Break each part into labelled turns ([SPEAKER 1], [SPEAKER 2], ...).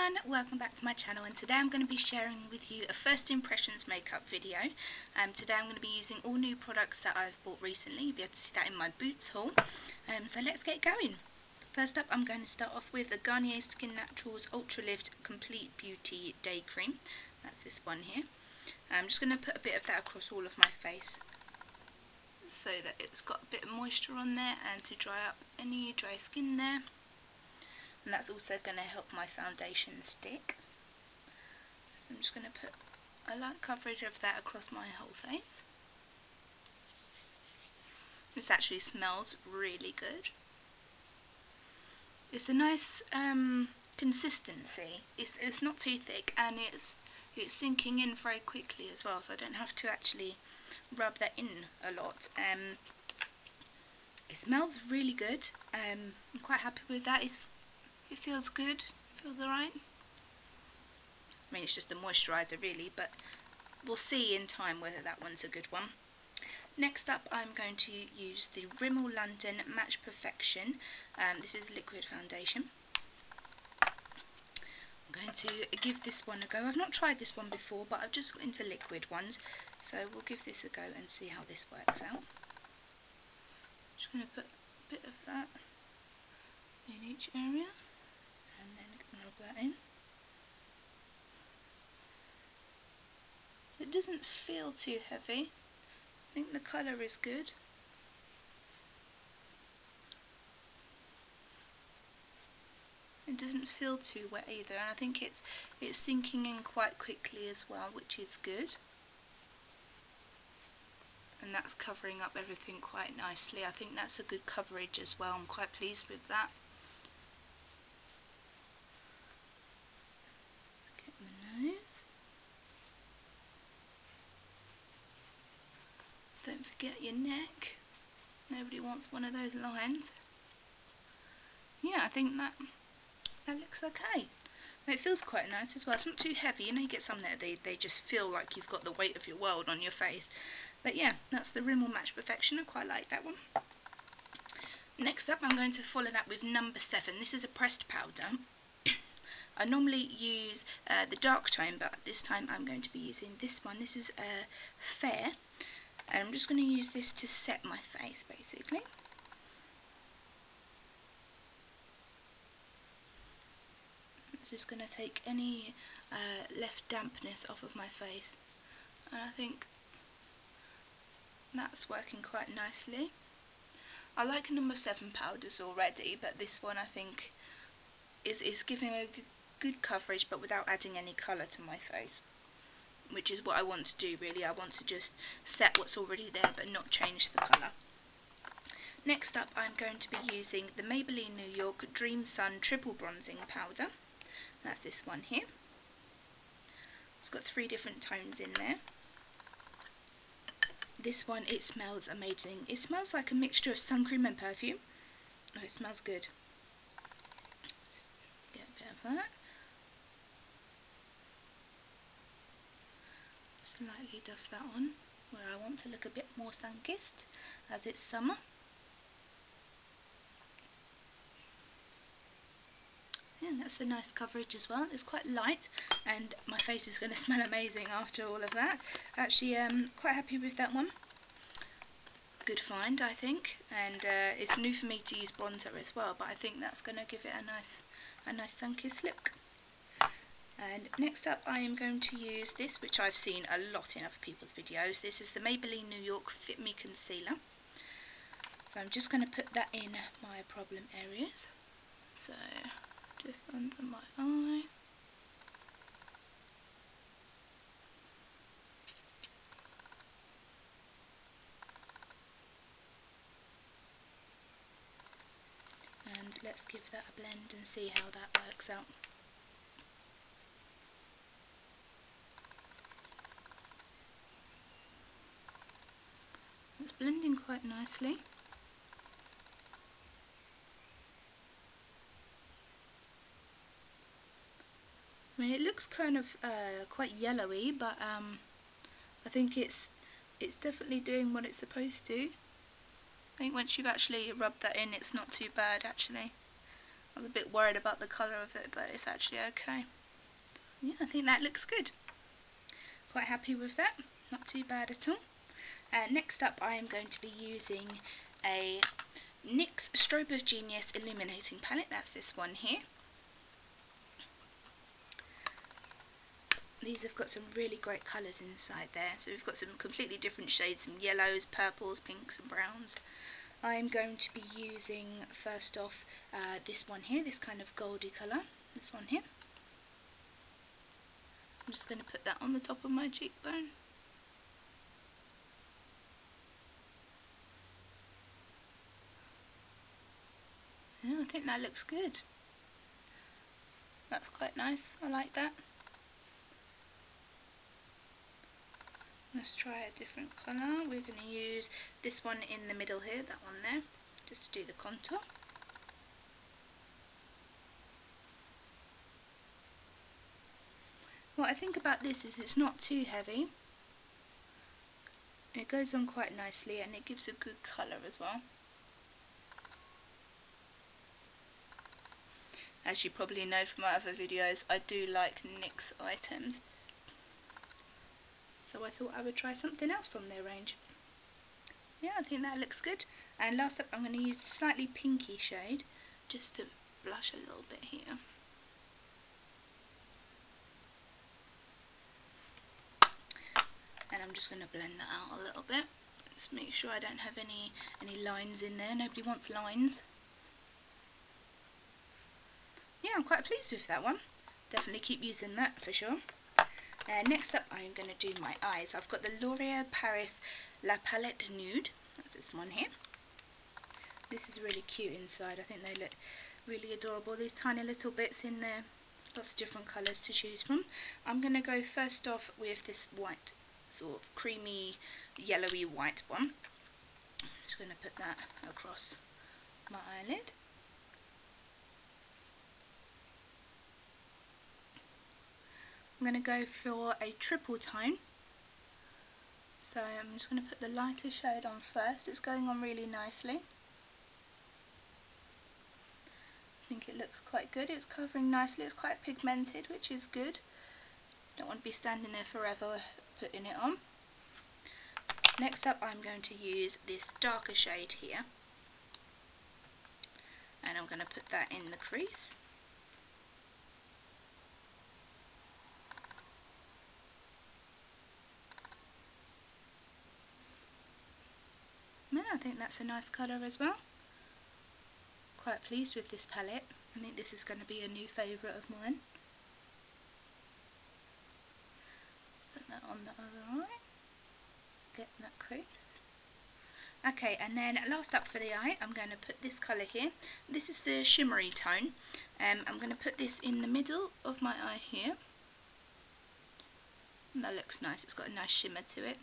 [SPEAKER 1] everyone, welcome back to my channel, and today I'm going to be sharing with you a first impressions makeup video. Today I'm going to be using all new products that I've bought recently. You'll be able to see that in my Boots haul. So let's get going. First up, I'm going to start off with the Garnier Skin Naturals Ultra Lift Complete Beauty Day Cream. That's this one here. I'm just going to put a bit of that across all of my face so that it's got a bit of moisture on there and to dry up any dry skin there. And that's also going to help my foundation stick. So I'm just going to put a light coverage of that across my whole face. This actually smells really good. It's a nice consistency. It's not too thick, and it's sinking in very quickly as well, so I don't have to actually rub that in a lot. It smells really good. I'm quite happy with that. It feels good, feels alright. I mean, it's just a moisturiser really, but we'll see in time whether that one's a good one. Next up, I'm going to use the Rimmel London Match Perfection. This is liquid foundation. I'm going to give this one a go. I've not tried this one before, but I've just got into liquid ones, so we'll give this a go and see how this works out. Just going to put a bit of that in each area, and then rub that in. It doesn't feel too heavy. I think the colour is good. It doesn't feel too wet either, and I think it's sinking in quite quickly as well, which is good. And that's covering up everything quite nicely. I think that's a good coverage as well. I'm quite pleased with that. Get my nose. Don't forget your neck. Nobody wants one of those lines. Yeah, I think that looks okay. And it feels quite nice as well. It's not too heavy. You know, you get some that they just feel like you've got the weight of your world on your face. But yeah, that's the Rimmel Match Perfection. I quite like that one. Next up, I'm going to follow that with number 7. This is a pressed powder. I normally use the dark tone, but this time I'm going to be using this one. This is Fair, and I'm just going to use this to set my face basically. It's just going to take any left dampness off of my face, and I think that's working quite nicely. I like number 7 powders already, but this one I think is giving a good coverage but without adding any colour to my face, which is what I want to do really. I want to just set what's already there but not change the colour. Next up, I'm going to be using the Maybelline New York Dream Sun Triple Bronzing Powder. That's this one here. It's got 3 different tones in there. This one, it smells amazing. It smells like a mixture of sun cream and perfume. Oh, it smells good. Let's get a bit of that. Slightly dust that on where I want to look a bit more sun-kissed, as it's summer. Yeah, and that's a nice coverage as well. It's quite light, and my face is going to smell amazing after all of that. Actually, quite happy with that one. Good find, I think, and it's new for me to use bronzer as well, but I think that's going to give it a nice sun-kissed look. And next up, I am going to use this, which I've seen a lot in other people's videos. This is the Maybelline New York Fit Me Concealer. So I'm just going to put that in my problem areas. So just under my eye. And let's give that a blend and see how that works out. It's blending quite nicely. I mean, it looks kind of quite yellowy, but I think it's definitely doing what it's supposed to. I think once you've actually rubbed that in, it's not too bad actually. I was a bit worried about the colour of it, but it's actually okay. Yeah, I think that looks good. Quite happy with that. Not too bad at all. Next up, I am going to be using a NYX Strobe of Genius Illuminating Palette. That's this one here. These have got some really great colours inside there. So we've got some completely different shades, some yellows, purples, pinks and browns. I'm going to be using, first off, this one here, this kind of goldy colour. This one here. I'm just going to put that on the top of my cheekbone. Yeah, I think that looks good. That's quite nice. I like that. Let's try a different colour. We're going to use this one in the middle here, that one there, just to do the contour. What I think about this is it's not too heavy. It goes on quite nicely and it gives a good colour as well. As you probably know from my other videos, I do like NYX items. So I thought I would try something else from their range. Yeah, I think that looks good. And last up, I'm going to use the slightly pinky shade just to blush a little bit here. And I'm just going to blend that out a little bit. Just make sure I don't have any lines in there. Nobody wants lines. Yeah, I'm quite pleased with that one. Definitely keep using that for sure. Next up, I'm going to do my eyes. I've got the L'Oreal Paris La Palette Nude. That's this one here. This is really cute inside. I think they look really adorable. These tiny little bits in there. Lots of different colours to choose from. I'm going to go first off with this white, sort of creamy, yellowy white one. Just going to put that across my eyelid. I'm going to go for a triple tone. So I'm just going to put the lighter shade on first. It's going on really nicely. I think it looks quite good. It's covering nicely. It's quite pigmented, which is good. Don't want to be standing there forever putting it on. Next up, I'm going to use this darker shade here. And I'm going to put that in the crease. Yeah, I think that's a nice colour as well. Quite pleased with this palette. I think this is going to be a new favourite of mine. Let's put that on the other eye. Get that crease. Okay, and then last up for the eye, I'm going to put this colour here. This is the shimmery tone. I'm going to put this in the middle of my eye here. And that looks nice. It's got a nice shimmer to it.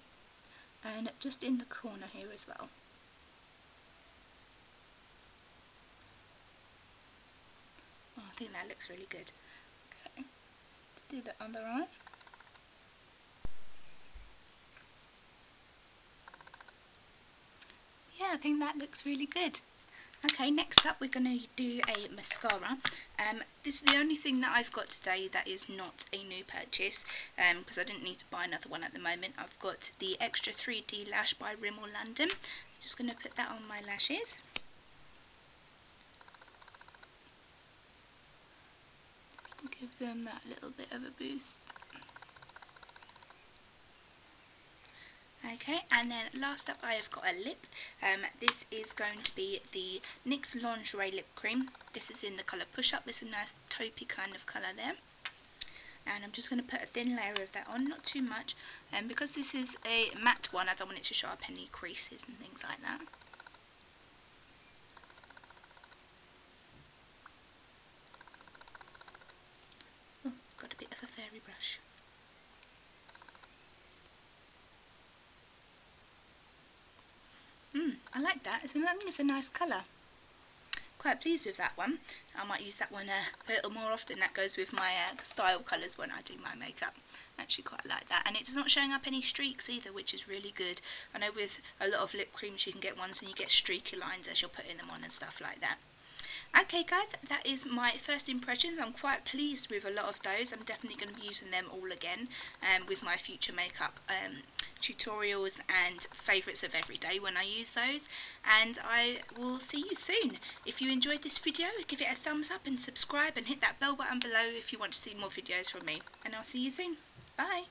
[SPEAKER 1] And just in the corner here as well. Oh, I think that looks really good. Okay, let's do the other eye. Yeah, I think that looks really good. Okay, next up we're going to do a mascara. This is the only thing that I've got today that is not a new purchase, because I didn't need to buy another one at the moment. I've got the Extra 3D Lash by Rimmel London. I'm just going to put that on my lashes. Just to give them that little bit of a boost. Okay, and then last up I have got a lip. This is going to be the NYX Lingerie Lip Cream. This is in the colour Push Up. It's a nice taupey kind of colour there. And I'm just going to put a thin layer of that on, not too much. And because this is a matte one, I don't want it to show up any creases and things like that. Oh, got a bit of a fairy brush. I like that. I think it's a nice colour. Quite pleased with that one. I might use that one a little more often. That goes with my style colours when I do my makeup. I actually quite like that. And it's not showing up any streaks either, which is really good. I know with a lot of lip creams you can get ones and you get streaky lines as you're putting them on and stuff like that. Okay guys, that is my first impressions. I'm quite pleased with a lot of those. I'm definitely going to be using them all again with my future makeup tutorials and favourites of every day when I use those. And I will see you soon. If you enjoyed this video, give it a thumbs up and subscribe and hit that bell button below if you want to see more videos from me. And I'll see you soon. Bye!